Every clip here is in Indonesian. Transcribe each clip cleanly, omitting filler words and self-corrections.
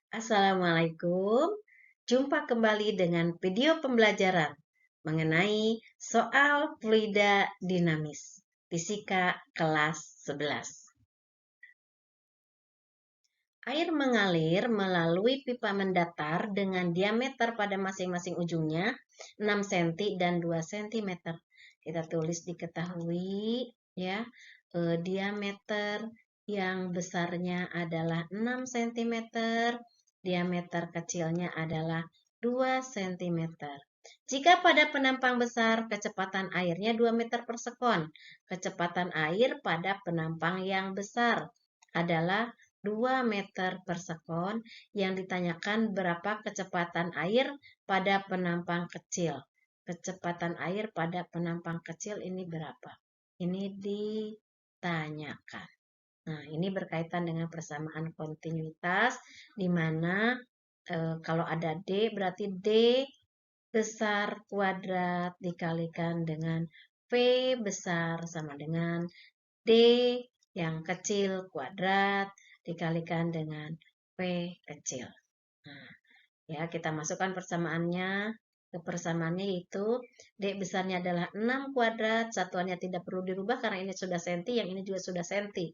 Assalamualaikum. Jumpa kembali dengan video pembelajaran mengenai soal fluida dinamis, fisika kelas 11. Air mengalir melalui pipa mendatar dengan diameter pada masing-masing ujungnya 6 cm dan 2 cm. Kita tulis diketahui ya, diameter yang besarnya adalah 6 cm, diameter kecilnya adalah 2 cm. Jika pada penampang besar kecepatan airnya 2 meter per sekon, kecepatan air pada penampang yang besar adalah 2 meter per sekon. Yang ditanyakan berapa kecepatan air pada penampang kecil. Kecepatan air pada penampang kecil ini berapa? Ini ditanyakan. Nah, ini berkaitan dengan persamaan kontinuitas, di mana kalau ada D, berarti D besar kuadrat dikalikan dengan V besar sama dengan D yang kecil kuadrat dikalikan dengan V kecil. Nah, ya kita masukkan persamaannya. Persamaannya yaitu D besarnya adalah 6 kuadrat, satuannya tidak perlu dirubah karena ini sudah senti, yang ini juga sudah senti.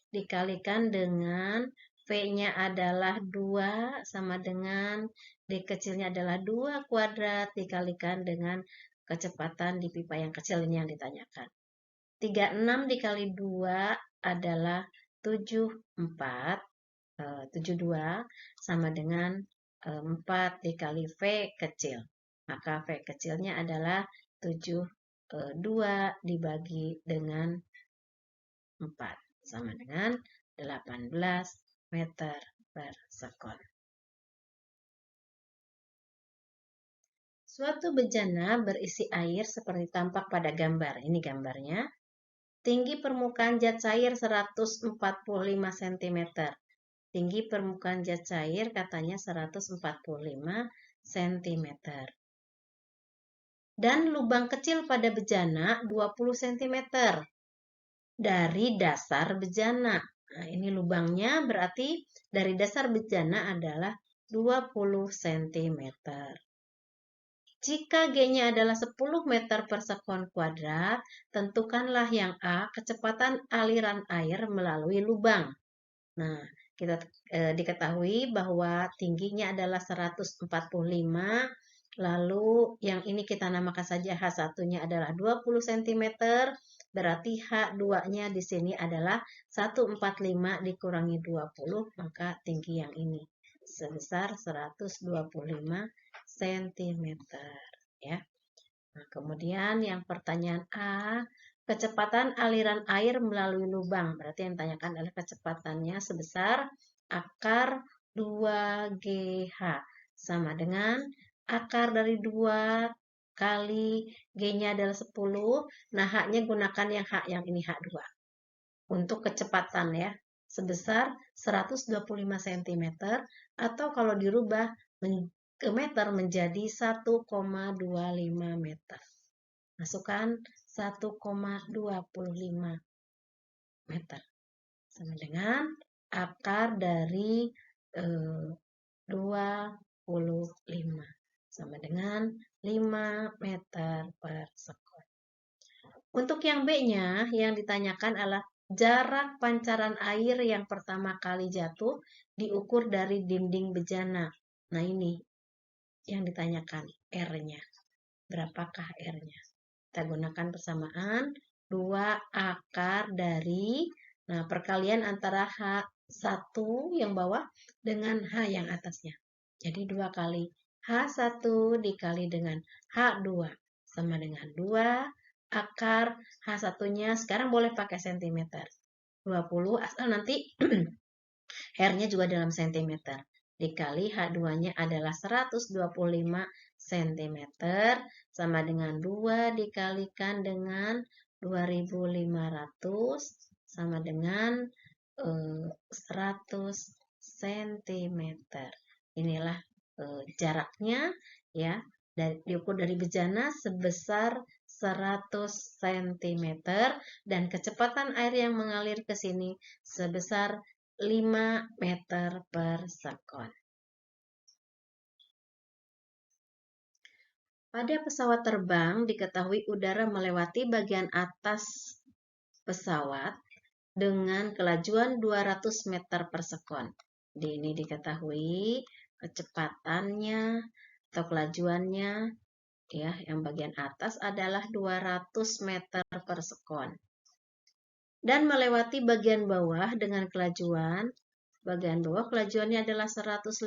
Dikalikan dengan V-nya adalah 2 sama dengan D kecilnya adalah 2 kuadrat dikalikan dengan kecepatan di pipa yang kecil, ini yang ditanyakan. 36 dikali 2 adalah 74, 72 sama dengan 4 dikali V kecil. Maka V kecilnya adalah 2 dibagi dengan 4 sama dengan 18 meter per sekon. Suatu bejana berisi air seperti tampak pada gambar. Ini gambarnya. Tinggi permukaan zat cair 145 cm. Tinggi permukaan zat cair katanya 145 cm. Dan lubang kecil pada bejana 20 cm dari dasar bejana. Nah, ini lubangnya berarti dari dasar bejana adalah 20 cm. Jika G-nya adalah 10 meter per sekon kuadrat, tentukanlah yang A, kecepatan aliran air melalui lubang. Nah, kita diketahui bahwa tingginya adalah 145, lalu yang ini kita namakan saja H1-nya adalah 20 cm, berarti H2-nya di sini adalah 145 dikurangi 20, maka tinggi yang ini sebesar 125 cm. Ya. Nah, kemudian yang pertanyaan A, kecepatan aliran air melalui lubang. Berarti yang ditanyakan adalah kecepatannya sebesar akar 2GH. Sama dengan akar dari 2 kali G-nya adalah 10. Nah, H-nya gunakan yang H, yang ini H2. Untuk kecepatan ya, sebesar 125 cm. Atau kalau dirubah ke meter menjadi 1,25 meter. Masukkan 1,25 meter. Sama dengan akar dari 25. Sama dengan 5 meter per sekon. Untuk yang B-nya, yang ditanyakan adalah jarak pancaran air yang pertama kali jatuh diukur dari dinding bejana. Nah ini yang ditanyakan, R-nya. Berapakah R-nya? Kita gunakan persamaan 2 akar dari, nah perkalian antara H1 yang bawah dengan H yang atasnya. Jadi 2 kali H1 dikali dengan H2 sama dengan 2 akar H1-nya, sekarang boleh pakai sentimeter. 20 asal nanti R-nya juga dalam sentimeter. Dikali H2-nya adalah 125 cm sama dengan 2 dikalikan dengan 2500 sama dengan 100 cm. Inilah jaraknya ya, diukur dari bejana sebesar 100 cm dan kecepatan air yang mengalir ke sini sebesar 5 meter per sekon. Pada pesawat terbang, diketahui udara melewati bagian atas pesawat dengan kelajuan 200 meter per sekon. Ini diketahui kecepatannya atau kelajuannya, ya, yang bagian atas adalah 200 meter per sekon. Dan melewati bagian bawah dengan kelajuan, bagian bawah kelajuannya adalah 150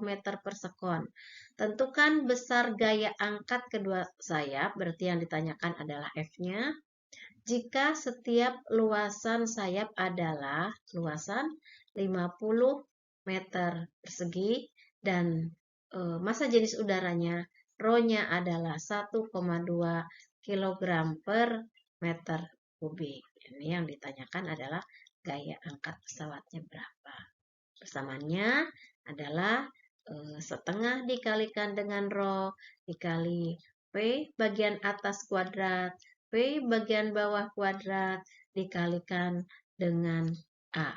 meter per sekon. Tentukan besar gaya angkat kedua sayap, berarti yang ditanyakan adalah F-nya. Jika setiap luasan sayap adalah luasan 50 meter persegi dan massa jenis udaranya Rho-nya adalah 1,2 kg per meter kubik. Ini yang ditanyakan adalah gaya angkat pesawatnya berapa. Persamaannya adalah setengah dikalikan dengan Rho dikali P bagian atas kuadrat P bagian bawah kuadrat dikalikan dengan A.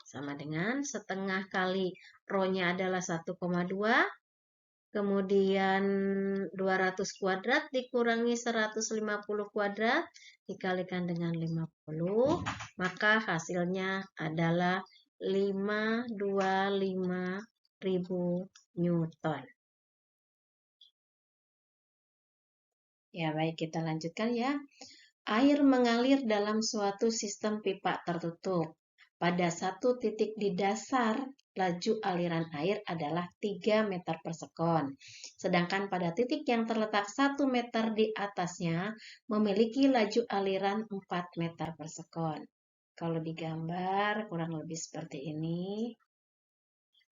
Sama dengan setengah kali Rho-nya adalah 1,2. Kemudian 200 kuadrat dikurangi 150 kuadrat dikalikan dengan 50. Maka hasilnya adalah 525.000 Newton. Ya, baik, kita lanjutkan ya. Air mengalir dalam suatu sistem pipa tertutup. Pada satu titik di dasar, laju aliran air adalah 3 meter per sekon. Sedangkan pada titik yang terletak 1 meter di atasnya, memiliki laju aliran 4 meter per sekon. Kalau digambar, kurang lebih seperti ini.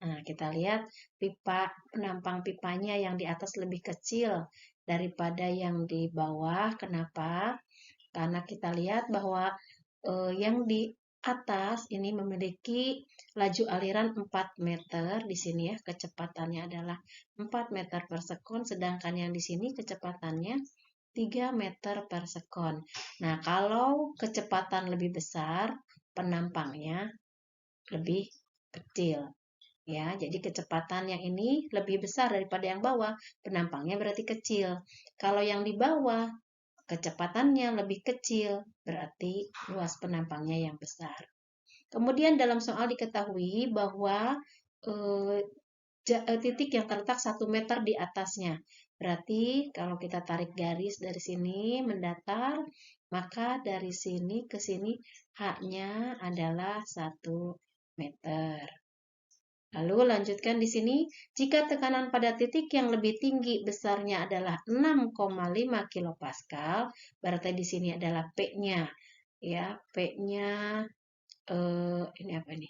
Nah, kita lihat pipa, penampang pipanya yang di atas lebih kecil daripada yang di bawah. Kenapa? Karena kita lihat bahwa yang di atas ini memiliki laju aliran 4 meter di sini ya, kecepatannya adalah 4 meter per sekon, sedangkan yang di sini kecepatannya 3 meter per sekon. Nah, kalau kecepatan lebih besar, penampangnya lebih kecil. Ya, jadi kecepatan yang ini lebih besar daripada yang bawah, penampangnya berarti kecil. Kalau yang di bawah, kecepatannya lebih kecil, berarti luas penampangnya yang besar. Kemudian dalam soal diketahui bahwa titik yang terletak 1 meter di atasnya. Berarti kalau kita tarik garis dari sini mendatar, maka dari sini ke sini H-nya adalah 1 meter. Lalu lanjutkan di sini, jika tekanan pada titik yang lebih tinggi besarnya adalah 6,5 kilopascal, berarti di sini adalah P-nya. Ya, P-nya ini apa nih?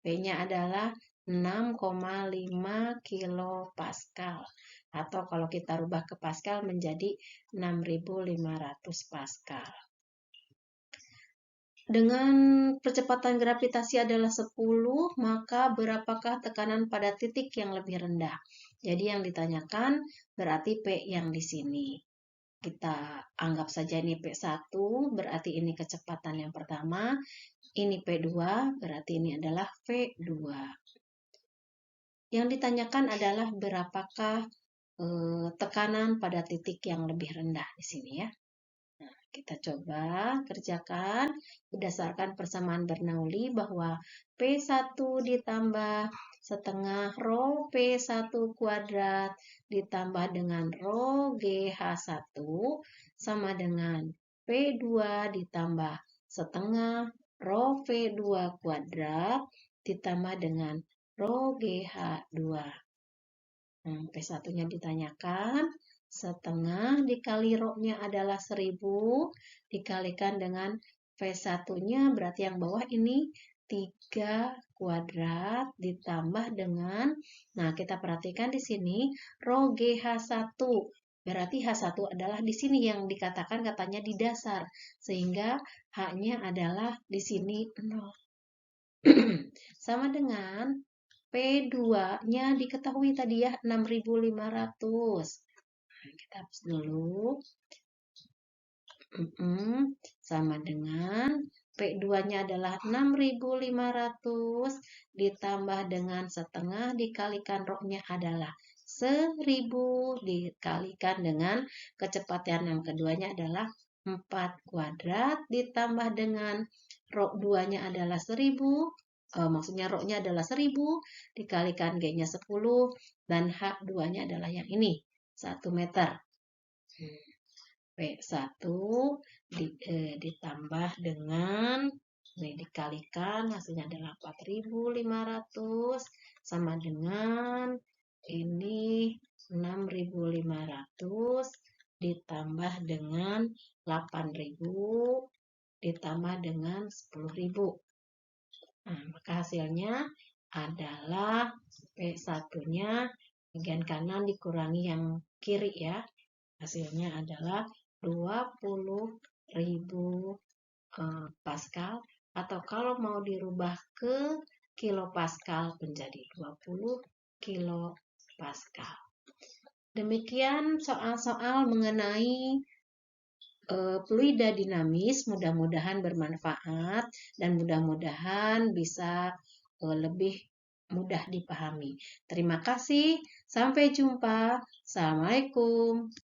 P-nya adalah 6,5 kilopascal. Atau kalau kita rubah ke pascal menjadi 6.500 pascal. Dengan percepatan gravitasi adalah 10, maka berapakah tekanan pada titik yang lebih rendah? Jadi yang ditanyakan berarti P yang di sini. Kita anggap saja ini P1, berarti ini kecepatan yang pertama. Ini P2, berarti ini adalah V2. Yang ditanyakan adalah berapakah tekanan pada titik yang lebih rendah di sini ya. Kita coba kerjakan berdasarkan persamaan Bernoulli bahwa P1 ditambah setengah Rho P1 kuadrat ditambah dengan Rho GH1 sama dengan P2 ditambah setengah Rho V2 kuadrat ditambah dengan Rho GH2. P1-nya ditanyakan. Setengah dikali Rho-nya adalah 1000, dikalikan dengan V1-nya, berarti yang bawah ini 3 kuadrat, ditambah dengan, nah kita perhatikan di sini, Rho GH1, berarti H1 adalah di sini yang dikatakan katanya di dasar, sehingga H-nya adalah di sini 0. Sama dengan P2-nya diketahui tadi ya, 6.500. Kita hapus dulu. Sama dengan P2-nya adalah 6.500 ditambah dengan setengah dikalikan Rho-nya adalah 1000 dikalikan dengan kecepatan yang keduanya adalah 4 kuadrat ditambah dengan rho 2-nya adalah 1000, maksudnya rho-nya adalah 1000 dikalikan G-nya 10 dan H2-nya adalah yang ini, 1 meter. P1 ditambah dengan ini dikalikan hasilnya adalah 4500 sama dengan ini 6500 ditambah dengan 8000 ditambah dengan 10.000. Nah, maka hasilnya adalah P1-nya bagian kanan dikurangi yang kiri ya. Hasilnya adalah 20.000 Pascal, atau kalau mau dirubah ke kilopascal menjadi 20 kilopascal. Demikian soal-soal mengenai fluida dinamis, mudah-mudahan bermanfaat dan mudah-mudahan bisa lebih mudah dipahami. Terima kasih, sampai jumpa. Assalamualaikum.